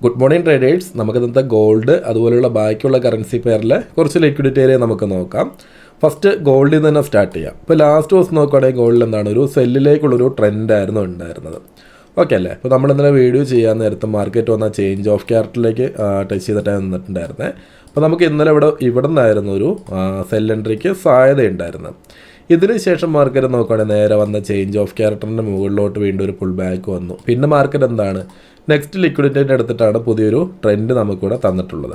Good morning traders. നമുക്ക് ഇന്നത്തെ gold അതുപോലെയുള്ള ബാക്കിയുള്ള കറൻസി പെയറിൽ കുറച്ച് ലിക്വിഡിറ്റി ഏരിയ നമുക്ക് നോക്കാം. ഫസ്റ്റ് ഗോൾഡിൽ നിന്ന് തന്നെ സ്റ്റാർട്ട് ചെയ്യാം. ഇപ്പോൾ ലാസ്റ്റ് ദിവസം നോക്കുകയാണെങ്കിൽ ഗോൾഡിൽ എന്താണ് ഒരു സെല്ലിലേക്കുള്ളൊരു ട്രെൻഡായിരുന്നു ഉണ്ടായിരുന്നത്. ഓക്കെ അല്ലേ? അപ്പോൾ നമ്മൾ ഇന്നലെ വീഡിയോ ചെയ്യാൻ നേരത്തെ മാർക്കറ്റ് വന്ന ചേഞ്ച് ഓഫ് ക്യാരക്ടറിലേക്ക് ടച്ച് ചെയ്തിട്ടാണ് നിന്നിട്ടുണ്ടായിരുന്നത്. അപ്പോൾ നമുക്ക് ഇന്നലെ ഇവിടെ നിന്നായിരുന്നു ഒരു സെൽ എൻട്രിക്ക് സാധ്യതയുണ്ടായിരുന്നത്. ഇതിന് ശേഷം മാർക്കറ്റ് നോക്കുകയാണെങ്കിൽ നേരെ വന്ന ചേഞ്ച് ഓഫ് ക്യാരക്ടറിൻ്റെ മുകളിലോട്ട് വീണ്ടും ഒരു പുൾ ബാക്ക് വന്നു. പിന്നെ മാർക്കറ്റ് എന്താണ് നെക്സ്റ്റ് ലിക്വിഡിറ്റിൻ്റെ എടുത്തിട്ടാണ് പുതിയൊരു ട്രെൻഡ് നമുക്കിവിടെ തന്നിട്ടുള്ളത്.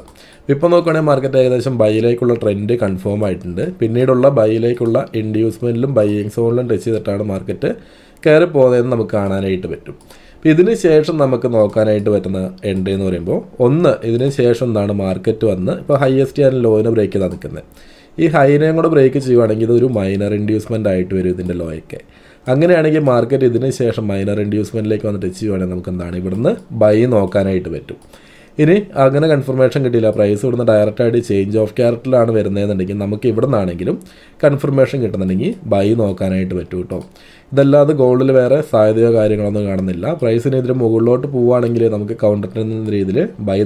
ഇപ്പോൾ നോക്കുകയാണെങ്കിൽ മാർക്കറ്റ് ഏകദേശം ബൈയിലേക്കുള്ള ട്രെൻഡ് കൺഫേം ആയിട്ടുണ്ട്. പിന്നീടുള്ള ബൈയിലേക്കുള്ള ഇൻഡ്യൂസ്മെൻറ്റിലും ബൈയിങ് സോണിലും ടച്ച് ചെയ്തിട്ടാണ് മാർക്കറ്റ് കയറി പോകുന്നതെന്ന് നമുക്ക് കാണാനായിട്ട് പറ്റും. അപ്പോൾ ഇതിന് ശേഷം നമുക്ക് നോക്കാനായിട്ട് പറ്റുന്ന എൻട്രി എന്ന് പറയുമ്പോൾ ഇതിന് ശേഷം എന്താണ് മാർക്കറ്റ് വന്ന് ഇപ്പോൾ ഹയസ്റ്റ് ആൻഡ് ലോയിനെ ബ്രേക്ക് ചെയ്താൽ നിൽക്കുന്നത്. ഈ ഹൈനെയും കൂടെ ബ്രേക്ക് ചെയ്യുവാണെങ്കിൽ ഇതൊരു മൈനർ ഇൻഡ്യൂസ്മെൻ്റ് ആയിട്ട് വരും ഇതിൻ്റെ ലോയൊക്കെ. അങ്ങനെയാണെങ്കിൽ മാർക്കറ്റ് ഇതിന് ശേഷം മൈനർ ഇൻഡ്യൂസ്മെൻറ്റിലേക്ക് വന്ന് ടച്ച് ചെയ്യുവാണെങ്കിൽ നമുക്ക് എന്താണ് ഇവിടുന്ന് ബൈ നോക്കാനായിട്ട് പറ്റും. ഇനി അങ്ങനെ കൺഫർമേഷൻ കിട്ടിയില്ല, പ്രൈസ് ഇവിടുന്ന് ഡയറക്റ്റായിട്ട് ചേഞ്ച് ഓഫ് ക്യാരക്ടറിലാണ് വരുന്നതെന്നുണ്ടെങ്കിൽ നമുക്ക് ഇവിടെ നിന്നാണെങ്കിലും കൺഫർമേഷൻ കിട്ടുന്നുണ്ടെങ്കിൽ ബൈ നോക്കാനായിട്ട് പറ്റും കേട്ടോ. ഇതല്ലാതെ ഗോൾഡിൽ വേറെ സാധ്യതയോ കാര്യങ്ങളൊന്നും കാണുന്നില്ല. പ്രൈസിന് ഇതിന് മുകളിലോട്ട് പോവുകയാണെങ്കിൽ നമുക്ക് കൗണ്ടർ എന്ന രീതിയിൽ ബൈ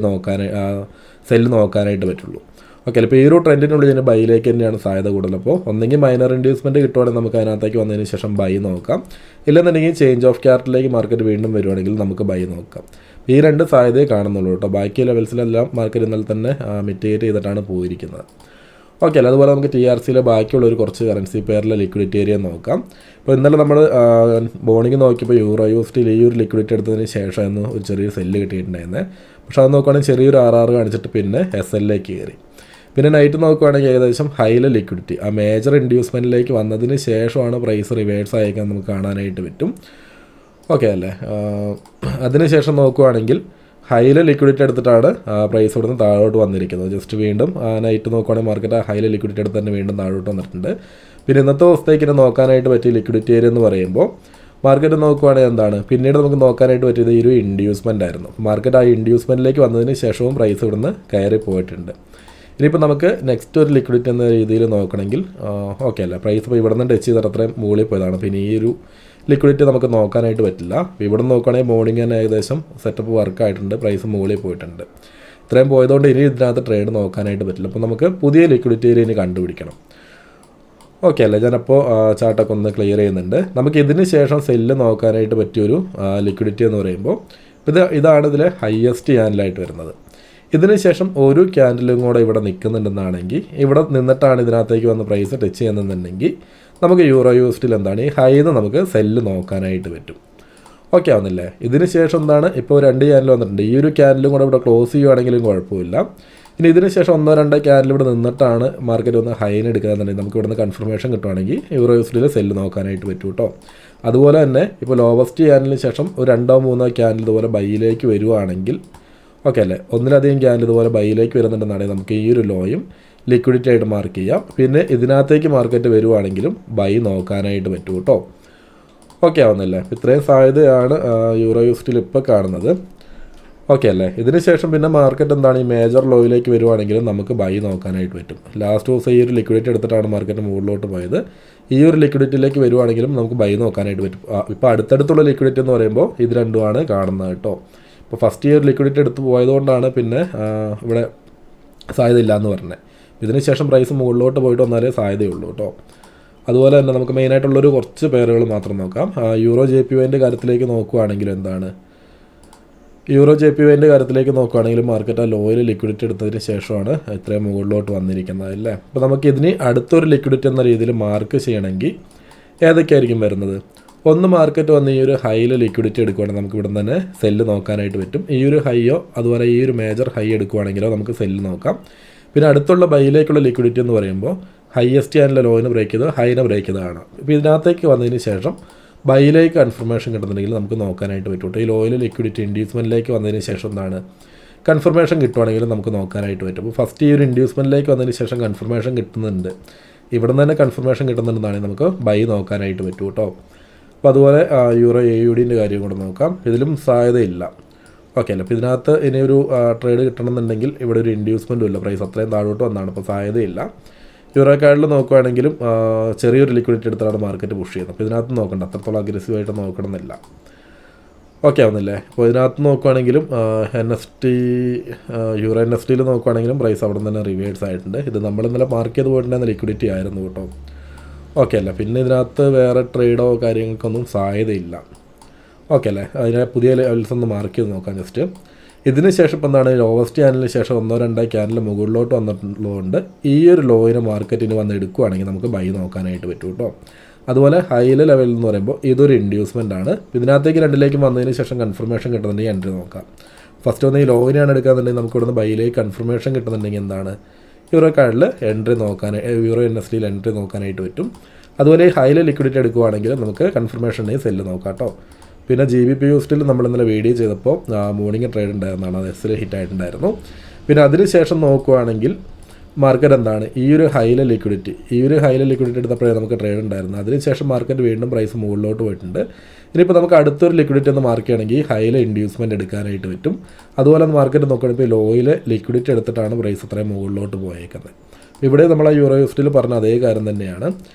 സെല്ല് നോക്കാനായിട്ട് പറ്റുള്ളൂ. ഓക്കെ, അപ്പോൾ ഈ ഒരു ട്രെൻഡിനുള്ളിൽ ഇതിന് ബൈയിലേക്ക് തന്നെയാണ് സാധ്യത കൂടുതൽ. അപ്പോൾ ഒന്നെങ്കിൽ മൈനർ ഇൻഡ്യൂസ്മെൻറ്റ് കിട്ടുവാണെങ്കിൽ നമുക്ക് അതിനകത്തേക്ക് വന്നതിന് ശേഷം ബൈ നോക്കാം. ഇല്ലെന്നുണ്ടെങ്കിൽ ചേഞ്ച് ഓഫ് ക്യാരക്ടറിലേക്ക് മാർക്കറ്റ് വീണ്ടും വരുവാണെങ്കിൽ നമുക്ക് ബൈ നോക്കാം. ഈ രണ്ട് സാധ്യതയെ കാണുന്നുള്ളൂ കേട്ടോ. ബാക്കി ലെവൽസിലെല്ലാം മാർക്കറ്റ് ഇന്നലെ തന്നെ മിറ്റിഗേറ്റ് ചെയ്തിട്ടാണ് പോയിരിക്കുന്നത്. ഓക്കെ അല്ല, അതുപോലെ നമുക്ക് TRCയിലെ ബാക്കിയുള്ള ഒരു കുറച്ച് കറൻസി പെയറിലെ ലിക്വിഡിറ്റി ഏരിയ നോക്കാം. ഇപ്പോൾ ഇന്നലെ നമ്മൾ മോർണിംഗ് നോക്കിയപ്പോൾ യൂറോ USD ഈ ഒരു ലിക്വിഡിറ്റി എടുത്തതിന് ശേഷമായിരുന്നു ഒരു ചെറിയൊരു സെല്ല് കിട്ടിയിട്ടുണ്ടായിരുന്നത്. പക്ഷേ അത് നോക്കുകയാണെങ്കിൽ ചെറിയൊരു RR കാണിച്ചിട്ട് പിന്നെ SLലേക്ക് കയറി. പിന്നെ നൈറ്റ് നോക്കുകയാണെങ്കിൽ ഏകദേശം ഹൈയിലെ ലിക്വിഡിറ്റി ആ മേജർ ഇൻഡ്യൂസ്മെൻറ്റിലേക്ക് വന്നതിന് ശേഷമാണ് പ്രൈസ് റിവേഴ്സ് അയക്കാൻ നമുക്ക് കാണാനായിട്ട് പറ്റും. ഓക്കെ അല്ലേ? അതിനുശേഷം നോക്കുകയാണെങ്കിൽ ഹൈയിലെ ലിക്വിഡിറ്റി എടുത്തിട്ടാണ് പ്രൈസ് ഇവിടുന്ന് താഴോട്ട് വന്നിരിക്കുന്നത്. ജസ്റ്റ് വീണ്ടും നൈറ്റ് നോക്കുകയാണെങ്കിൽ മാർക്കറ്റ് ആ ഹൈയിലെ ലിക്വിഡിറ്റി എടുത്ത് തന്നെ വീണ്ടും താഴോട്ട് വന്നിട്ടുണ്ട്. പിന്നെ ഇന്നത്തെ ദിവസത്തേക്ക് നോക്കാനായിട്ട് പറ്റിയ ലിക്വിഡിറ്റി ഏരിയ എന്ന് പറയുമ്പോൾ മാർക്കറ്റ് നോക്കുകയാണെങ്കിൽ എന്താണ് പിന്നീട് നമുക്ക് നോക്കാനായിട്ട് പറ്റിയത് ഈ ഒരു ഇൻഡ്യൂസ്മെൻ്റ് ആയിരുന്നു. മാർക്കറ്റ് ആ ഇൻഡ്യൂസ്മെൻറ്റിലേക്ക് വന്നതിന് ശേഷവും പ്രൈസ് ഇവിടുന്ന് കയറി പോയിട്ടുണ്ട്. ഇനിയിപ്പോൾ നമുക്ക് നെക്സ്റ്റ് ഒരു ലിക്വിഡിറ്റി എന്ന രീതിയിൽ നോക്കണമെങ്കിൽ ഓക്കെ അല്ല, പ്രൈസ് ഇപ്പോൾ ഇവിടെ നിന്ന് ടച്ച് ചെയ്തിട്ട് അത്രയും മുകളിൽ പോയതാണ്. പിന്നെ ഈ ഒരു ലിക്വിഡിറ്റി നമുക്ക് നോക്കാനായിട്ട് പറ്റില്ല. അപ്പോൾ ഇവിടെ നോക്കുകയാണെങ്കിൽ മോർണിംഗ് തന്നെ ഏകദേശം സെറ്റപ്പ് വർക്കായിട്ടുണ്ട്, പ്രൈസ് മുകളിൽ പോയിട്ടുണ്ട്. ഇത്രയും പോയതുകൊണ്ട് ഇനി ഇതിനകത്ത് ട്രേഡ് നോക്കാനായിട്ട് പറ്റില്ല. അപ്പോൾ നമുക്ക് പുതിയ ലിക്വിഡിറ്റി ഏരിയ ഇനി കണ്ടുപിടിക്കണം. ഓക്കെ അല്ലേ? ഞാനപ്പോൾ ചാർട്ടൊക്കെ ഒന്ന് ക്ലിയർ ചെയ്യുന്നുണ്ട്. നമുക്ക് ഇതിന് ശേഷം സെല്ല് നോക്കാനായിട്ട് പറ്റിയൊരു ലിക്വിഡിറ്റി എന്ന് പറയുമ്പോൾ ഇതാണ് ഇതിലെ ഹയസ്റ്റ് ക്യാൻഡിലായിട്ട് വരുന്നത്. ഇതിന് ശേഷം ഒരു ക്യാൻഡിലും കൂടെ ഇവിടെ നിൽക്കുന്നുണ്ടെന്നാണെങ്കിൽ ഇവിടെ നിന്നിട്ടാണ് ഇതിനകത്തേക്ക് വന്ന് പ്രൈസ് ടച്ച് ചെയ്യുന്നുണ്ടെങ്കിൽ നമുക്ക് യൂറോ USDയിൽ എന്താണ് ഈ ഹൈന്ന് നമുക്ക് സെല്ല് നോക്കാനായിട്ട് പറ്റും. ഓക്കെ ആവുന്നില്ലേ? ഇതിന് ശേഷം എന്താണ് ഇപ്പോൾ 2 ക്യാൻഡിൽ വന്നിട്ടുണ്ട്. ഈ ഒരു ക്യാൻഡിലും കൂടെ ഇവിടെ ക്ലോസ് ചെയ്യുവാണെങ്കിലും കുഴപ്പമില്ല. ഇനി ഇതിന് ശേഷം 1-2 ക്യാൻഡിൽ ഇവിടെ നിന്നിട്ടാണ് മാർക്കറ്റ് ഒന്ന് ഹൈന് എടുക്കുകയെന്നുണ്ടെങ്കിൽ നമുക്ക് ഇവിടുന്ന് കൺഫർമേഷൻ കിട്ടുവാണെങ്കിൽ യൂറോ USDയിൽ സെല്ല് നോക്കാനായിട്ട് പറ്റും കേട്ടോ. അതുപോലെ തന്നെ ഇപ്പോൾ ലോവസ്റ്റ് ക്യാൻഡിലിന് ശേഷം ഒരു 2-3 ക്യാൻഡിൽ ഇതുപോലെ ബൈയിലേക്ക് വരുവാണെങ്കിൽ ഓക്കെ അല്ലേ, ഒന്നിലധികം ക്യാൻഡിൽ ഇതുപോലെ ബൈയിലേക്ക് വരുന്നുണ്ടെന്നാണെങ്കിൽ നമുക്ക് ഈ ഒരു ലോയും ലിക്വിഡിറ്റി ആയിട്ട് മാർക്ക് ചെയ്യാം. പിന്നെ ഇതിനകത്തേക്ക് മാർക്കറ്റ് വരുവാണെങ്കിലും ബൈ നോക്കാനായിട്ട് പറ്റും കേട്ടോ. ഓക്കെ ആവുന്നില്ലേ? ഇത്രയും സാധ്യതയാണ് യൂറോ USDയിൽ ഇപ്പോൾ കാണുന്നത്. ഓക്കെ അല്ലേ? ഇതിന് ശേഷം പിന്നെ മാർക്കറ്റ് എന്താണ് ഈ മേജർ ലോയിലേക്ക് വരുവാണെങ്കിലും നമുക്ക് ബൈ നോക്കാനായിട്ട് പറ്റും. ലാസ്റ്റ് ദിവസം ഈ ഒരു ലിക്വിഡിറ്റി എടുത്തിട്ടാണ് മാർക്കറ്റ് മുകളിലോട്ട് പോയത്. ഈ ഒരു ലിക്വിഡിറ്റിയിലേക്ക് വരുവാണെങ്കിലും നമുക്ക് ബൈ നോക്കാനായിട്ട് പറ്റും. ഇപ്പോൾ അടുത്തടുത്തുള്ള ലിക്വിഡിറ്റി എന്ന് പറയുമ്പോൾ ഇത് രണ്ടുമാണ് കാണുന്നത് കേട്ടോ. ഇപ്പോൾ ഫസ്റ്റ് ഇയർ ലിക്വിഡിറ്റി എടുത്ത് പോയതുകൊണ്ടാണ് പിന്നെ ഇവിടെ സാധ്യത ഇല്ല എന്ന് പറഞ്ഞത്. ഇതിന് ശേഷം പ്രൈസ് മുകളിലോട്ട് പോയിട്ട് വന്നാലേ സാധ്യതയുള്ളൂ കേട്ടോ. അതുപോലെ തന്നെ നമുക്ക് മെയിനായിട്ടുള്ളൊരു കുറച്ച് പേരുകൾ മാത്രം നോക്കാം. യൂറോ JPYൻ്റെ കാര്യത്തിലേക്ക് നോക്കുകയാണെങ്കിൽ എന്താണ് യൂറോ JPYൻ്റെ കാര്യത്തിലേക്ക് നോക്കുകയാണെങ്കിൽ മാർക്കറ്റ് ആ ലോയിൽ ലിക്വിഡിറ്റി എടുത്തതിന് ശേഷമാണ് ഇത്രയും മുകളിലോട്ട് വന്നിരിക്കുന്നത് അല്ലേ. അപ്പോൾ നമുക്ക് ഇതിന് അടുത്തൊരു ലിക്വിഡിറ്റി എന്ന രീതിയിൽ മാർക്ക് ചെയ്യണമെങ്കിൽ ഏതൊക്കെയായിരിക്കും വരുന്നത്? മാർക്കറ്റ് വന്ന് ഈ ഒരു ഹൈയിൽ ലിക്വിഡിറ്റി എടുക്കുകയാണെങ്കിൽ നമുക്ക് ഇവിടെ തന്നെ സെല്ല് നോക്കാനായിട്ട് പറ്റും. ഈ ഒരു ഹൈയോ അതുപോലെ ഈ ഒരു മേജർ ഹൈ എടുക്കുകയാണെങ്കിലോ നമുക്ക് സെല്ല് നോക്കാം. പിന്നെ അടുത്തുള്ള ബൈയിലേക്കുള്ള ലിക്വിഡിറ്റി എന്ന് പറയുമ്പോൾ ഹയസ്റ്റ് ആൻഡ് ലോയിന് ബ്രേക്ക് ചെയ്ത് ഹൈനെ ബ്രേക്ക് ചെയ്തതാണ്. ഇപ്പോൾ ഇതിനകത്തേക്ക് വന്നതിന് ശേഷം ബൈയിലേക്ക് കൺഫർമേഷൻ കിട്ടുന്നുണ്ടെങ്കിൽ നമുക്ക് നോക്കാനായിട്ട് പറ്റും. ഈ ലോയിൽ ലിക്വിഡിറ്റി ഇൻഡ്യൂസ്മെൻറ്റിലേക്ക് വന്നതിന് ശേഷം എന്താണ് കൺഫർമേഷൻ കിട്ടുവാണെങ്കിലും നമുക്ക് നോക്കാനായിട്ട് പറ്റും. അപ്പോൾ ഫസ്റ്റ് ഈ ഒരു ഇൻഡ്യൂസ്മെൻറ്റിലേക്ക് വന്നതിന് ശേഷം കൺഫർമേഷൻ കിട്ടുന്നുണ്ട്, ഇവിടെ നിന്ന് തന്നെ കൺഫർമേഷൻ കിട്ടുന്നുണ്ടെന്നാണെങ്കിൽ നമുക്ക് ബൈ നോക്കാനായിട്ട് പറ്റും കേട്ടോ. അപ്പോൾ അതുപോലെ യൂറോ AUDൻ്റെ കാര്യം കൂടെ നോക്കാം. ഇതിലും സാധ്യതയില്ല. ഓക്കെ അല്ലേ? അപ്പോൾ ഇതിനകത്ത് ഇനിയൊരു ട്രേഡ് കിട്ടണമെന്നുണ്ടെങ്കിൽ ഇവിടെ ഒരു ഇൻഡ്യൂസ്മെൻറ്റും ഇല്ല, പ്രൈസ് അത്രയും താഴോട്ട് വന്നാണ്. അപ്പോൾ സാധ്യതയില്ല. യൂറോ കാർഡിൽ നോക്കുകയാണെങ്കിലും ചെറിയൊരു ലിക്വിഡിറ്റി എടുത്താണ് മാർക്കറ്റ് പുഷ് ചെയ്യുന്നത്. അപ്പോൾ ഇതിനകത്ത് നോക്കണ്ട, അത്രത്തോളം അഗ്രസീവായിട്ട് നോക്കണമെന്നില്ല. ഓക്കെ ആവുന്നില്ലേ? അപ്പോൾ ഇതിനകത്ത് നോക്കുകയാണെങ്കിലും NFT യൂറോ NFT നോക്കുകയാണെങ്കിലും പ്രൈസ് അവിടെ നിന്ന് തന്നെ റിവേഴ്സ് ആയിട്ടുണ്ട്. ഇത് നമ്മൾ ഇന്നലെ മാർക്ക് ചെയ്ത് പോയിട്ടുണ്ടായിരുന്ന ലിക്വിഡിറ്റി ആയിരുന്നു കേട്ടോ. ഓക്കെ അല്ലേ? പിന്നെ ഇതിനകത്ത് വേറെ ട്രേഡോ കാര്യങ്ങൾക്കൊന്നും സാധ്യതയില്ല. ഓക്കെ അല്ലേ? അതിനെ പുതിയ ലെവൽസ് ഒന്ന് മാർക്ക് ചെയ്ത് നോക്കാം ജസ്റ്റ്. ഇതിന് ശേഷം ഇപ്പം എന്താണ്, ലോവസ്റ്റ് ക്യാനലിന് ശേഷം 1-2 ക്യാനൽ മുകളിലോട്ട് വന്നിട്ടുള്ളതുകൊണ്ട് ഈ ഒരു ലോയിന് മാർക്കറ്റിന് വന്ന് എടുക്കുകയാണെങ്കിൽ നമുക്ക് ബൈ നോക്കാനായിട്ട് പറ്റും കേട്ടോ. അതുപോലെ ഹൈല ലെവൽ എന്ന് പറയുമ്പോൾ ഇതൊരു ഇൻഡ്യൂസ്മെൻ്റ് ആണ്. ഇതിനകത്തേക്ക് രണ്ടിലേക്കും വന്നതിന് ശേഷം കൺഫർമേഷൻ കിട്ടുന്നുണ്ടെങ്കിൽ എൻട്രി നോക്കാം. ഫസ്റ്റ് ഒന്ന് ഈ ലോയിനാണ് എടുക്കാന്നുണ്ടെങ്കിൽ നമുക്ക് ഇവിടുന്ന് ബൈയിലേക്ക് കൺഫർമേഷൻ കിട്ടുന്നുണ്ടെങ്കിൽ എന്താണ്, യൂറോ കാർഡിൽ എൻട്രി യൂറോ NSTയിൽ എൻട്രി നോക്കാനായിട്ട് പറ്റും. അതുപോലെ ഈ ഹൈല ലിക്വിഡിറ്റി എടുക്കുകയാണെങ്കിൽ നമുക്ക് കൺഫർമേഷൻ ഉണ്ടെങ്കിൽ സെല്ല് നോക്കാം കേട്ടോ. പിന്നെ GBP USDയിൽ നമ്മൾ ഇന്നലെ വീഡിയോ ചെയ്തപ്പോൾ മോർണിംഗ് ട്രേഡ് ഉണ്ടായിരുന്നതാണ്, അത് എസ്സിൽ ഹിറ്റ് ആയിട്ടുണ്ടായിരുന്നു. പിന്നെ അതിന് ശേഷം നോക്കുകയാണെങ്കിൽ മാർക്കറ്റ് എന്താണ്, ഈ ഒരു ഹൈല ലിക്വിഡിറ്റി എടുത്തപ്പോഴേ നമുക്ക് ട്രേഡ് ഉണ്ടായിരുന്നു. അതിനുശേഷം മാർക്കറ്റ് വീണ്ടും പ്രൈസ് മുകളിലോട്ട് പോയിട്ടുണ്ട്. ഇനിയിപ്പോൾ നമുക്ക് അടുത്തൊരു ലിക്വിഡിറ്റി ഒന്ന് മാർക്ക് ചെയ്യണമെങ്കിൽ ഹൈല ഇൻഡ്യൂസ്മെൻറ്റ് എടുക്കാനായിട്ട് പറ്റും. അതുപോലെ മാർക്കറ്റ് നോക്കുകയാണെങ്കിൽ ഇപ്പോൾ ലോയിൽ ലിക്വിഡിറ്റി എടുത്തിട്ടാണ് പ്രൈസ് അത്രയും മുകളിലോട്ട് പോയേക്കുന്നത്. ഇവിടെ നമ്മൾ യൂറോ USDയിൽ പറഞ്ഞ അതേ കാര്യം തന്നെയാണ്.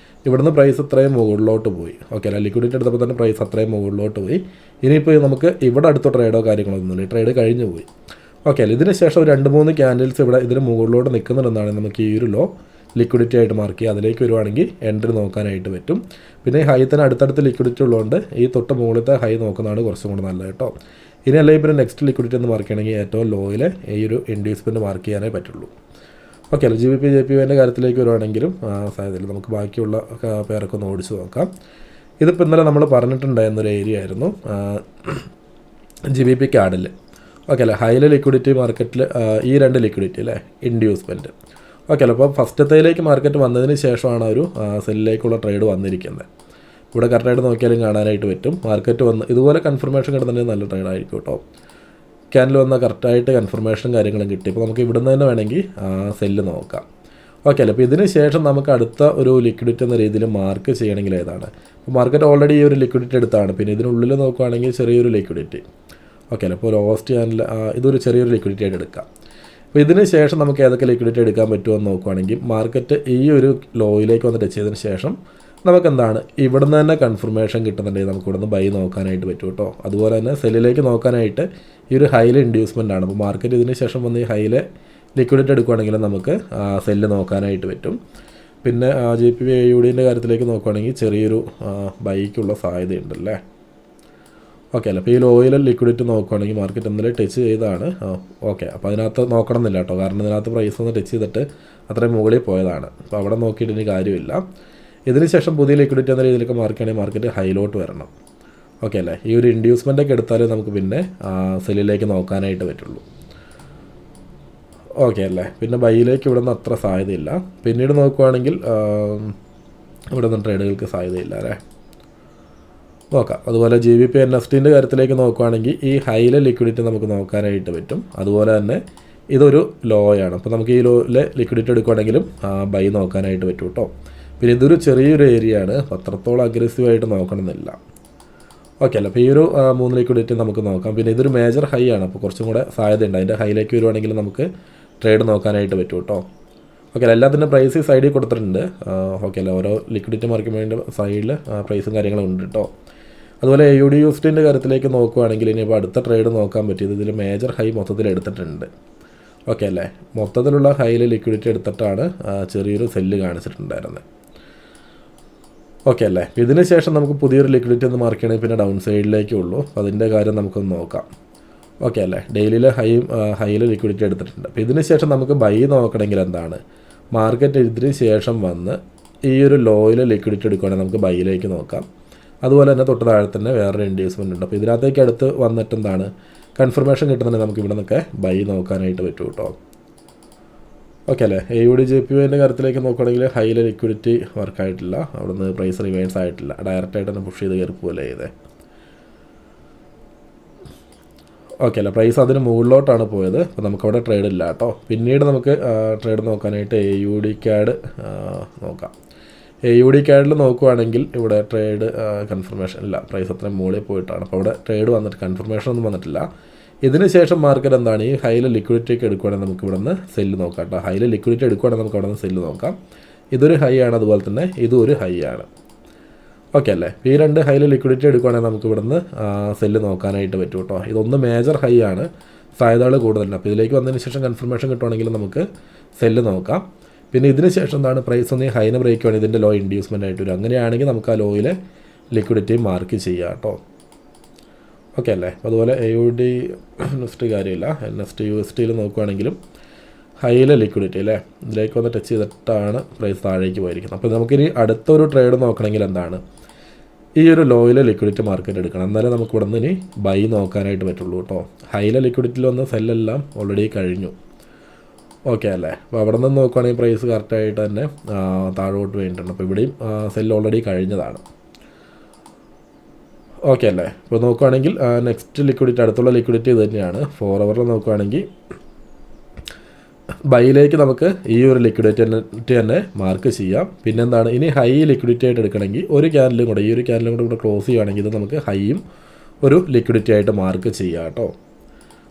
ഇവിടുന്ന് പ്രൈസ് അത്രയും മുകളിലോട്ട് പോയി. ഓക്കെ അല്ല, ലിക്വിഡിറ്റി എടുത്തപ്പോൾ തന്നെ പ്രൈസ് അത്രയും മുകളിലോട്ട് പോയി. ഇനിയിപ്പോൾ നമുക്ക് ഇവിടെ അടുത്ത ട്രേഡോ കാര്യങ്ങളൊന്നുമില്ല, ട്രേഡ് കഴിഞ്ഞു പോയി. ഓക്കെ അല്ല, ഇതിന് ശേഷം ഒരു 2-3 ക്യാൻഡിൽസ് ഇവിടെ ഇതിന് മുകളിലോട്ട് നിൽക്കുന്നുണ്ടെന്നാണ് നമുക്ക് ഈ ഒരു ലോ ലിക്വിഡിറ്റി ആയിട്ട് മാർക്ക് ചെയ്യുക. അതിലേക്ക് വരുവാണെങ്കിൽ എൻട്രി നോക്കാനായിട്ട് പറ്റും. പിന്നെ ഹൈ തന്നെ അടുത്തടുത്ത് ലിക്വിഡിറ്റി ഉള്ളതുകൊണ്ട് ഈ തൊട്ട് മുകളിലത്തെ ഹൈ നോക്കുന്നതാണ് കുറച്ചും കൂടെ നല്ലത് കേട്ടോ. ഇനി അല്ലെങ്കിൽ പിന്നെ നെക്സ്റ്റ് ലിക്വിഡിറ്റി എന്ന് മാർക്ക് ചെയ്യണമെങ്കിൽ ഏറ്റവും ലോയിൽ ഈ ഒരു ഇൻഡ്യൂസ്മെൻറ്റ് മാർക്ക് ചെയ്യാനേ പറ്റുള്ളൂ. ഓക്കെ അല്ല, GBP JPYൻ്റെ കാര്യത്തിലേക്ക് വരുവാണെങ്കിലും സാധ്യതയില്ല. നമുക്ക് ബാക്കിയുള്ള പേരൊക്കെ ഒന്ന് ഓടിച്ച് നോക്കാം. ഇതിപ്പോൾ ഇന്നലെ നമ്മൾ പറഞ്ഞിട്ടുണ്ടായിരുന്നൊരു ഏരിയ ആയിരുന്നു GBP കാർഡിൽ. ഓക്കെ അല്ലേ, ഹൈല ലിക്വിഡിറ്റി മാർക്കറ്റിൽ ഈ 2 ലിക്വിഡിറ്റി അല്ലേ, ഇൻഡ്യൂസ്മെൻറ്റ്. ഓക്കെ അല്ലേ, അപ്പോൾ ഫസ്റ്റത്തേലേക്ക് മാർക്കറ്റ് വന്നതിന് ശേഷമാണ് ഒരു സെല്ലിലേക്കുള്ള ട്രേഡ് വന്നിരിക്കുന്നത്. ഇവിടെ കറക്റ്റായിട്ട് നോക്കിയാലും കാണാനായിട്ട് പറ്റും. മാർക്കറ്റ് വന്ന് ഇതുപോലെ കൺഫർമേഷൻ കിട്ടുന്നുണ്ടെങ്കിൽ നല്ല ട്രേഡ് ആയിരിക്കും കേട്ടോ. ക്യാനിൽ വന്ന കറക്റ്റായിട്ട് കൺഫർമേഷൻ കാര്യങ്ങളും കിട്ടി. ഇപ്പോൾ നമുക്ക് ഇവിടുന്ന് തന്നെ വേണമെങ്കിൽ സെല്ല് നോക്കാം. ഓക്കെ അല്ലേ, അപ്പോൾ ഇതിന് ശേഷം നമുക്ക് അടുത്ത ഒരു ലിക്വിഡിറ്റി എന്ന രീതിയിൽ മാർക്ക് ചെയ്യണമെങ്കിൽ ഏതാണ്, അപ്പോൾ മാർക്കറ്റ് ഓൾറെഡി ഈ ഒരു ലിക്വിഡിറ്റി എടുത്താണ്. പിന്നെ ഇതിനുള്ളിൽ നോക്കുകയാണെങ്കിൽ ചെറിയൊരു ലിക്വിഡിറ്റി. ഓക്കെ അല്ലേ, അപ്പോൾ ലോവസ്റ്റ് ക്യാനിൽ ഇതൊരു ചെറിയൊരു ലിക്വിഡിറ്റി ആയിട്ട് എടുക്കാം. അപ്പോൾ ഇതിന് ശേഷം നമുക്ക് ഏതൊക്കെ ലിക്വിഡിറ്റി എടുക്കാൻ പറ്റുമെന്ന് നോക്കുകയാണെങ്കിൽ മാർക്കറ്റ് ഈ ഒരു ലോയിലേക്ക് വന്ന് ടച്ച് ചെയ്തതിന് ശേഷം നമുക്ക് എന്താണ്, ഇവിടുന്ന് തന്നെ കൺഫർമേഷൻ കിട്ടുന്നുണ്ടെങ്കിൽ നമുക്ക് ഇവിടുന്ന് ബൈ നോക്കാനായിട്ട് പറ്റും കേട്ടോ. അതുപോലെ തന്നെ സെല്ലിലേക്ക് നോക്കാനായിട്ട് ഈ ഒരു ഹൈല ഇൻഡ്യൂസ്മെൻ്റ് ആണ്. അപ്പോൾ മാർക്കറ്റ് ഇതിന് ശേഷം വന്ന് ഈ ഹൈല ലിക്വിഡിറ്റി എടുക്കുകയാണെങ്കിൽ നമുക്ക് സെല്ല് നോക്കാനായിട്ട് പറ്റും. പിന്നെ GPP-AUDൻ്റെ കാര്യത്തിലേക്ക് നോക്കുകയാണെങ്കിൽ ചെറിയൊരു ബൈക്കുള്ള സാധ്യതയുണ്ടല്ലേ. ഓക്കെ അല്ലേ, അപ്പോൾ ഈ ലോയിൽ ലിക്വിഡിറ്റി നോക്കുകയാണെങ്കിൽ മാർക്കറ്റ് ഇന്നലെ ടച്ച് ചെയ്താണ്. ഓക്കെ, അപ്പോൾ അതിനകത്ത് നോക്കണം എന്നില്ല കേട്ടോ, കാരണം ഇതിനകത്ത് പ്രൈസ് ഒന്ന് ടച്ച് ചെയ്തിട്ട് അത്രയും മുകളിൽ പോയതാണ്. അപ്പോൾ അവിടെ നോക്കിയിട്ട് ഇനി കാര്യമില്ല. ഇതിന് ശേഷം പുതിയ ലിക്വിഡിറ്റി എന്ന രീതിയിലൊക്കെ മാർക്ക് ചെയ്യണമെങ്കിൽ മാർക്കറ്റ് ഹൈലോട്ട് വരണം. ഓക്കെ അല്ലേ, ഈ ഒരു ഇൻഡ്യൂസ്മെൻ്റൊക്കെ എടുത്താലേ നമുക്ക് പിന്നെ സെല്ലിലേക്ക് നോക്കാനായിട്ട് പറ്റുള്ളൂ. ഓക്കെ അല്ലേ, പിന്നെ ബൈയിലേക്ക് ഇവിടെ നിന്ന് അത്ര സാധ്യതയില്ല. പിന്നീട് നോക്കുകയാണെങ്കിൽ ഇവിടെ നിന്ന് ട്രേഡുകൾക്ക് സാധ്യതയില്ല അല്ലേ. നോക്കാം. അതുപോലെ GBP NSTൻ്റെ കാര്യത്തിലേക്ക് നോക്കുകയാണെങ്കിൽ ഈ ഹൈല ലിക്വിഡിറ്റി നമുക്ക് നോക്കാനായിട്ട് പറ്റും. അതുപോലെ തന്നെ ഇതൊരു ലോയാണ്. അപ്പോൾ നമുക്ക് ഈ ലോയിലെ ലിക്വിഡിറ്റി എടുക്കുകയാണെങ്കിലും ബൈ നോക്കാനായിട്ട് പറ്റും കേട്ടോ. പിന്നെ ഇതൊരു ചെറിയൊരു ഏരിയ ആണ്, അത്രത്തോളം അഗ്രസീവായിട്ട് നോക്കണമെന്നില്ല. ഓക്കെ അല്ല, അപ്പോൾ ഈ ഒരു 3 ലിക്വിഡിറ്റി നമുക്ക് നോക്കാം. പിന്നെ ഇതൊരു മേജർ ഹൈ ആണ്, അപ്പോൾ കുറച്ചും കൂടെ സാധ്യതയുണ്ട്. അതിൻ്റെ ഹൈയിലേക്ക് വരുവാണെങ്കിൽ നമുക്ക് ട്രേഡ് നോക്കാനായിട്ട് പറ്റും കേട്ടോ. ഓക്കെ അല്ല, എല്ലാത്തിൻ്റെ പ്രൈസ് സൈഡിൽ കൊടുത്തിട്ടുണ്ട്. ഓക്കെ അല്ല, ഓരോ ലിക്വിഡിറ്റി മാർക്കറ്റിൻ്റെ സൈഡിൽ പ്രൈസും കാര്യങ്ങളും ഉണ്ട് കേട്ടോ. അതുപോലെ AUD USDൻ്റെ കാര്യത്തിലേക്ക് നോക്കുകയാണെങ്കിൽ ഇനിയിപ്പോൾ അടുത്ത ട്രേഡ് നോക്കാൻ പറ്റിയത് ഇതിൽ മേജർ ഹൈ മൊത്തത്തിൽ എടുത്തിട്ടുണ്ട്. ഓക്കെ അല്ലേ, മൊത്തത്തിലുള്ള ഹൈയിൽ ലിക്വിഡിറ്റി എടുത്തിട്ടാണ് ചെറിയൊരു സെല്ല് കാണിച്ചിട്ടുണ്ടായിരുന്നത്. ഓക്കെ അല്ലേ, ഇതിന് ശേഷം നമുക്ക് പുതിയൊരു ലിക്വിഡിറ്റി ഒന്ന് മാർക്ക് ചെയ്യണമെങ്കിൽ പിന്നെ ഡൗൺ സൈഡിലേക്കേ ഉള്ളൂ. അപ്പോൾ അതിൻ്റെ കാര്യം നമുക്കൊന്ന് നോക്കാം. ഓക്കെ അല്ലേ, ഡെയിലിയിലെ ഹൈയിൽ ലിക്വിഡിറ്റി എടുത്തിട്ടുണ്ട്. അപ്പോൾ ഇതിന് ശേഷം നമുക്ക് ബൈ നോക്കണമെങ്കിൽ എന്താണ്, മാർക്കറ്റ് ഇതിന് ശേഷം വന്ന് ഈ ഒരു ലോയിൽ ലിക്വിഡിറ്റി എടുക്കുകയാണെങ്കിൽ നമുക്ക് ബൈയിലേക്ക് നോക്കാം. അതുപോലെ തന്നെ തൊട്ട് താഴെ തന്നെ വേറൊരു ഇൻഡ്യൂസ്മെൻ്റ് ഉണ്ട്. അപ്പോൾ ഇതിനകത്തേക്ക് അടുത്ത് വന്നിട്ട് എന്താണ്, കൺഫർമേഷൻ കിട്ടുന്നുണ്ടെങ്കിൽ നമുക്ക് ഇവിടെ നിന്നൊക്കെ ബൈ നോക്കാനായിട്ട് പറ്റും കേട്ടോ. ഓക്കെ അല്ലേ, AUD JPYൻ്റെ കാര്യത്തിലേക്ക് നോക്കുകയാണെങ്കിൽ ഹൈയിലെ ലിക്വിഡിറ്റി വർക്കായിട്ടില്ല, അവിടുന്ന് പ്രൈസ് റിവേഴ്സ് ആയിട്ടില്ല, ഡയറക്റ്റായിട്ട് തന്നെ പുഷ് ചെയ്ത് കയറി പോലെ ചെയ്തേ. ഓക്കെ അല്ല, പ്രൈസ് അതിന് മുകളിലോട്ടാണ് പോയത്. അപ്പോൾ നമുക്കവിടെ ട്രേഡ് ഇല്ല കേട്ടോ. പിന്നീട് നമുക്ക് ട്രേഡ് നോക്കാനായിട്ട് AUD CAD നോക്കാം. AUD CAD നോക്കുകയാണെങ്കിൽ ഇവിടെ ട്രേഡ് കൺഫർമേഷൻ ഇല്ല, പ്രൈസ് അത്രയും മുകളിൽ പോയിട്ടാണ്. അപ്പോൾ അവിടെ ട്രേഡ് വന്നിട്ട് കൺഫർമേഷൻ ഒന്നും വന്നിട്ടില്ല. ഇതിന് ശേഷം മാർക്കറ്റ് എന്താണ്, ഈ ഹൈയിലെ ലിക്വിഡിറ്റിയൊക്കെ എടുക്കുകയാണെങ്കിൽ നമുക്ക് ഇവിടെ നിന്ന് സെല്ല് നോക്കാം കേട്ടോ. ഹൈയിലെ ലിക്വിഡിറ്റി എടുക്കുകയാണെങ്കിൽ നമുക്ക് അവിടെ നിന്ന് സെല്ല് നോക്കാം. ഇതൊരു ഹൈ ആണ്, അതുപോലെ തന്നെ ഇതും ഒരു ഹൈ ആണ്. ഓക്കെ അല്ലേ. ഈ രണ്ട് ഹൈയിൽ ലിക്വിഡിറ്റി എടുക്കുകയാണെങ്കിൽ നമുക്ക് ഇവിടുന്ന് സെല്ല് നോക്കാനായിട്ട് പറ്റും കേട്ടോ. ഇതൊന്ന് മേജർ ഹൈ ആണ്, സാധ്യതകൾ കൂടുതലുണ്ട്. അപ്പോൾ ഇതിലേക്ക് വന്നതിന് ശേഷം കൺഫർമേഷൻ കിട്ടുവാണെങ്കിൽ നമുക്ക് സെല്ല് നോക്കാം. പിന്നെ ഇതിന് ശേഷം എന്താണ് പ്രൈസ് ഒന്ന് ഹൈന് ബ്രേക്ക് ആണ്, ഇതിൻ്റെ ലോ ഇൻഡ്യൂസ്മെൻ്റ് ആയിട്ട് വരും. അങ്ങനെയാണെങ്കിൽ നമുക്ക് ആ ലോയിലെ ലിക്വിഡിറ്റി മാർക്ക് ചെയ്യാം കേട്ടോ. ഓക്കെ അല്ലേ. അതുപോലെ AUD നെക്സ്റ്റ് കാര്യമില്ല, നെക്സ്റ്റ് USDയിൽ നോക്കുകയാണെങ്കിലും ഹൈയിലെ ലിക്വിഡിറ്റി അല്ലേ, ഇതിലേക്ക് വന്ന് ടച്ച് ചെയ്തിട്ടാണ് പ്രൈസ് താഴേക്ക് പോയിരിക്കുന്നത്. അപ്പോൾ നമുക്കിനി അടുത്തൊരു ട്രേഡ് നോക്കണമെങ്കിൽ എന്താണ് ഈ ഒരു ലോയിലെ ലിക്വിഡിറ്റി മാർക്കറ്റ് എടുക്കണം. എന്നാലേ നമുക്ക് ഇവിടെ നിന്ന് ഇനി ബൈ നോക്കാനായിട്ട് പറ്റുള്ളൂ കേട്ടോ. ഹൈയിലെ ലിക്വിഡിറ്റിയിൽ വന്ന് സെല്ലെല്ലാം ഓൾറെഡി കഴിഞ്ഞു. ഓക്കെ അല്ലേ. അപ്പോൾ അവിടെ നിന്ന് നോക്കുകയാണെങ്കിൽ പ്രൈസ് കറക്റ്റായിട്ട് തന്നെ താഴോട്ട് വേണ്ടിയിട്ടുണ്ട്. അപ്പോൾ ഇവിടെയും സെല്ല് ഓൾറെഡി കഴിഞ്ഞതാണ്. ഓക്കെ അല്ലേ. ഇപ്പോൾ നോക്കുകയാണെങ്കിൽ നെക്സ്റ്റ് ലിക്വിഡിറ്റി, അടുത്തുള്ള ലിക്വിഡിറ്റി ഇത് തന്നെയാണ്. 4 ഹവറിൽ നോക്കുകയാണെങ്കിൽ ബൈയിലേക്ക് നമുക്ക് ഈ ഒരു ലിക്വിഡിറ്റി തന്നെ മാർക്ക് ചെയ്യാം. പിന്നെന്താണ് ഇനി ഹൈ ലിക്വിഡിറ്റി ആയിട്ട് എടുക്കണമെങ്കിൽ ഒരു ക്യാൻഡിലും കൂടെ, ഈ ഒരു ക്യാൻഡിലും കൂടെ ക്ലോസ് ചെയ്യുകയാണെങ്കിൽ ഇത് നമുക്ക് ഹൈയും ഒരു ലിക്വിഡിറ്റി ആയിട്ട് മാർക്ക് ചെയ്യാം കേട്ടോ.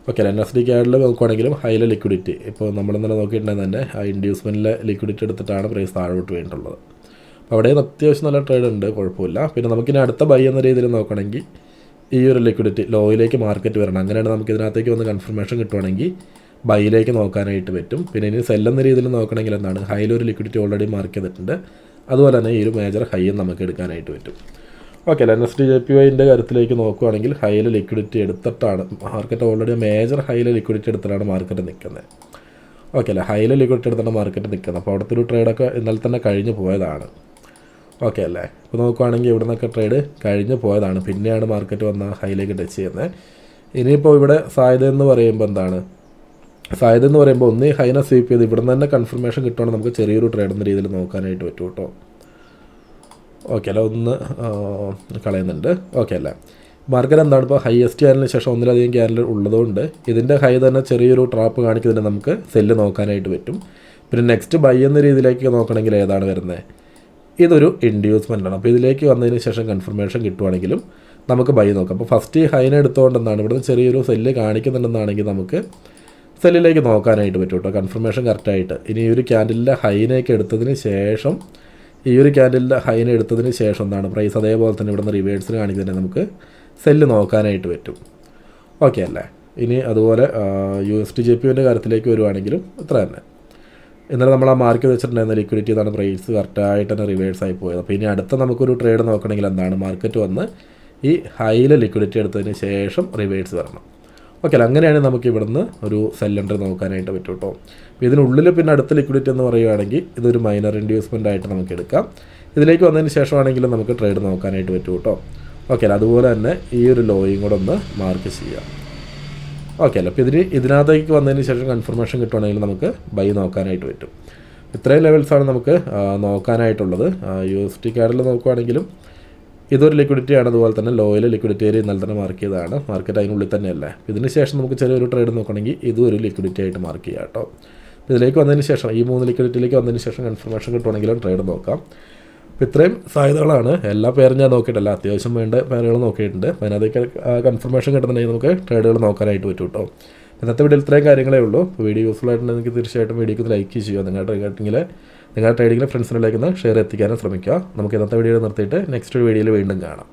ഓക്കെ അല്ലേ. NSD ക്യാൻഡിൽ നോക്കുകയാണെങ്കിലും ഹൈയിലെ ലിക്വിഡിറ്റി ഇപ്പോൾ നമ്മളിന്നലെ നോക്കിയിട്ടുണ്ടെങ്കിൽ തന്നെ ആ ഇൻഡ്യൂസ്മെൻറ്റിലെ ലിക്വിഡിറ്റി എടുത്തിട്ടാണ് പ്രൈസ് താഴോട്ട് വേണ്ടിയിട്ടുള്ളത്. അപ്പോൾ അവിടെ അത്യാവശ്യം നല്ല ട്രേഡ് ഉണ്ട്, കുഴപ്പമില്ല. പിന്നെ നമുക്കിനി അടുത്ത ബൈ എന്ന രീതിയിൽ നോക്കണമെങ്കിൽ ഈ ഒരു ലിക്വിഡിറ്റി ലോയിലേക്ക് മാർക്കറ്റ് വരണം. അങ്ങനെയാണ് നമുക്ക് ഇതിനകത്തേക്ക് വന്ന് കൺഫർമേഷൻ കിട്ടുവാണെങ്കിൽ ബൈയിലേക്ക് നോക്കാനായിട്ട് പറ്റും. പിന്നെ ഇനി സെല്ലെന്ന രീതിയിൽ നോക്കണമെങ്കിൽ എന്താണ് ഹൈയിലൊരു ലിക്വിഡിറ്റി ഓൾറെഡി മാർക്ക് ചെയ്തിട്ടുണ്ട്. അതുപോലെ തന്നെ ഈ ഒരു മേജർ ഹൈയും നമുക്ക് എടുക്കാനായിട്ട് പറ്റും. ഓക്കെ അല്ലേ. NSD/JPYൻ്റെ കാര്യത്തിലേക്ക് നോക്കുകയാണെങ്കിൽ ഹൈയിൽ ലിക്വിഡിറ്റി എടുത്തിട്ടാണ് മാർക്കറ്റ് ഓൾറെഡി മേജർ ഹൈയിൽ ലിക്വിഡിറ്റി എടുത്തിട്ടാണ് മാർക്കറ്റ് നിൽക്കുന്നത്. ഓക്കെ അല്ലേ. ഹൈയിൽ ലിക്വിഡിറ്റി എടുത്തിട്ടാണ് മാർക്കറ്റ് നിൽക്കുന്നത്. അപ്പോൾ അവിടുത്തെ ഒരു ട്രേഡൊക്കെ ഇന്നലെ തന്നെ കഴിഞ്ഞ് പോയതാണ്. ഓക്കെ അല്ലേ. ഇപ്പോൾ നോക്കുകയാണെങ്കിൽ ഇവിടെ നിന്നൊക്കെ ട്രേഡ് കഴിഞ്ഞ് പോയതാണ്, പിന്നെയാണ് മാർക്കറ്റ് വന്ന ഹൈയിലേക്ക് ടച്ച് ചെയ്യുന്നത്. ഇനിയിപ്പോൾ ഇവിടെ സാധ്യത എന്ന് പറയുമ്പോൾ എന്താണ് സാധ്യത എന്ന് പറയുമ്പോൾ ഒന്ന് ഹൈനെ സ്വീപ്പ് ചെയ്ത് ഇവിടെ നിന്ന് തന്നെ കൺഫർമേഷൻ കിട്ടുവാണെങ്കിൽ നമുക്ക് ചെറിയൊരു ട്രേഡ് എന്ന രീതിയിൽ നോക്കാനായിട്ട് പറ്റും കേട്ടോ. ഓക്കെ അല്ല, ഒന്ന് കളയുന്നുണ്ട്. ഓക്കെ അല്ലേ. മാർക്കറ്റ് എന്താണ് ഇപ്പോൾ ഹൈയസ്റ്റ് ക്യാനലിന് ശേഷം ഒന്നിലധികം ക്യാനൽ ഉള്ളതുകൊണ്ട് ഇതിൻ്റെ ഹൈ തന്നെ ചെറിയൊരു ട്രാപ്പ് കാണിക്കുന്നതിന് നമുക്ക് സെല്ല് നോക്കാനായിട്ട് പറ്റും. പിന്നെ നെക്സ്റ്റ് ബൈ എന്ന രീതിയിലേക്ക് നോക്കണമെങ്കിൽ ഏതാണ് വരുന്നത്, ഇതൊരു ഇൻഡ്യൂസ്മെൻ്റ് ആണ്. അപ്പോൾ ഇതിലേക്ക് വന്നതിന് ശേഷം കൺഫർമേഷൻ കിട്ടുവാണെങ്കിലും നമുക്ക് ബൈ നോക്കാം. അപ്പോൾ ഫസ്റ്റ് ഹൈനെ എടുത്തുകൊണ്ട് എന്താണ് ഇവിടുന്ന് ചെറിയൊരു സെല്ല് കാണിക്കുന്നുണ്ടെന്നാണെങ്കിൽ നമുക്ക് സെല്ലിലേക്ക് നോക്കാനായിട്ട് പറ്റും കേട്ടോ, കൺഫർമേഷൻ കറക്റ്റായിട്ട്. ഇനി ഈ ഒരു ക്യാൻഡിലിൻ്റെ ഹൈനേക്ക് എടുത്തതിന് ശേഷം എന്താണ് പ്രൈസ് അതേപോലെ തന്നെ ഇവിടുന്ന് റിവേഴ്സിൽ കാണിക്കുന്നതിന് നമുക്ക് സെല്ല് നോക്കാനായിട്ട് പറ്റും. ഓക്കെ അല്ലേ. ഇനി അതുപോലെ USD/JPYൻ്റെ കാര്യത്തിലേക്ക് വരുവാണെങ്കിലും ഇത്ര തന്നെ. എന്നാലും നമ്മൾ ആ മാർക്ക് വെച്ചിട്ടുണ്ടായിരുന്ന ലിക്വിഡിറ്റി ഇതാണ്, പ്രൈസ് കറക്റ്റായിട്ട് തന്നെ റിവേഴ്സായി പോയത്. അപ്പോൾ ഇനി അടുത്ത നമുക്കൊരു ട്രേഡ് നോക്കണമെങ്കിൽ എന്താണ് മാർക്കറ്റ് വന്ന് ഈ ഹൈയിലെ ലിക്വിഡിറ്റി എടുത്തതിന് ശേഷം റിവേഴ്സ് വരണം. ഓക്കെ അല്ല. അങ്ങനെയാണ് നമുക്ക് ഇവിടുന്ന് ഒരു സെല്ലൻഡർ നോക്കാനായിട്ട് പറ്റും കേട്ടോ. അപ്പോൾ ഇതിനുള്ളിൽ പിന്നെ അടുത്ത ലിക്വിഡിറ്റി എന്ന് പറയുകയാണെങ്കിൽ ഇതൊരു മൈനർ ഇൻഡ്യൂസ്മെൻ്റ് ആയിട്ട് നമുക്ക് എടുക്കാം. ഇതിലേക്ക് വന്നതിന് ശേഷമാണെങ്കിലും നമുക്ക് ട്രേഡ് നോക്കാനായിട്ട് പറ്റും കേട്ടോ. ഓക്കെ അല്ല. അതുപോലെ തന്നെ ഈ ഒരു ലോയും കൂടെ ഒന്ന് മാർക്ക് ചെയ്യാം. ഓക്കെ അല്ല. അപ്പോൾ ഇതിനകത്തേക്ക് വന്നതിന് ശേഷം കൺഫർമേഷൻ കിട്ടുവാണെങ്കിൽ നമുക്ക് ബൈ നോക്കാനായിട്ട് പറ്റും. ഇത്രയും ലെവൽസാണ് നമുക്ക് നോക്കാനായിട്ടുള്ളത്. USD കാർഡിൽ നോക്കുകയാണെങ്കിലും ഇതൊരു ലിക്വിഡിറ്റിയാണ്, അതുപോലെ തന്നെ ലോയിൽ ലിക്വിഡിറ്റി ഏരിയ ഇന്നലെ തന്നെ മാർക്ക് ചെയ്തതാണ്, മാർക്കറ്റ് അതിനുള്ളിൽ തന്നെയല്ലേ. ഇതിന് ശേഷം നമുക്ക് ചെറിയൊരു ട്രേഡ് നോക്കണമെങ്കിൽ ഇതും ഒരു ലിക്വിഡിറ്റി ആയിട്ട് മാർക്ക് ചെയ്യാം കേട്ടോ. ഇതിലേക്ക് വന്നതിന് ശേഷം ഈ 3 ലിക്വിഡിറ്റിയിലേക്ക് വന്നതിന് ശേഷം കൺഫർമേഷൻ കിട്ടുവാണെങ്കിലും ട്രേഡ് നോക്കാം. അപ്പോൾ ഇത്രയും സാധ്യതകളാണ്. എല്ലാ പേരും ഞാൻ നോക്കിയിട്ടില്ല, അത്യാവശ്യം വേണ്ട പേരുകൾ നോക്കിയിട്ടുണ്ട്. അതിനകത്തേക്ക് കൺഫർമേഷൻ കിട്ടുന്നുണ്ടെങ്കിൽ നമുക്ക് ട്രേഡുകൾ നോക്കാനായിട്ട് പറ്റും കേട്ടോ. ഇന്നത്തെ വീഡിയോയിൽ ഇത്രയും കാര്യങ്ങളേ ഉള്ളൂ. വീഡിയോ യൂസ്ഫുൾ ആയിട്ടുണ്ടെങ്കിൽ തീർച്ചയായിട്ടും വീഡിയോക്ക് ലൈക്ക് ചെയ്യുക. നിങ്ങളുടെ ട്രേഡിങ്ങിലെ ഫ്രണ്ട്സിനിലേക്ക് ഷെയർ എത്തിക്കാനും ശ്രമിക്കുക. നമുക്ക് ഇന്നത്തെ വീഡിയോ നിർത്തിയിട്ട് നെക്സ്റ്റ് വീഡിയോയിൽ വീണ്ടും കാണാം.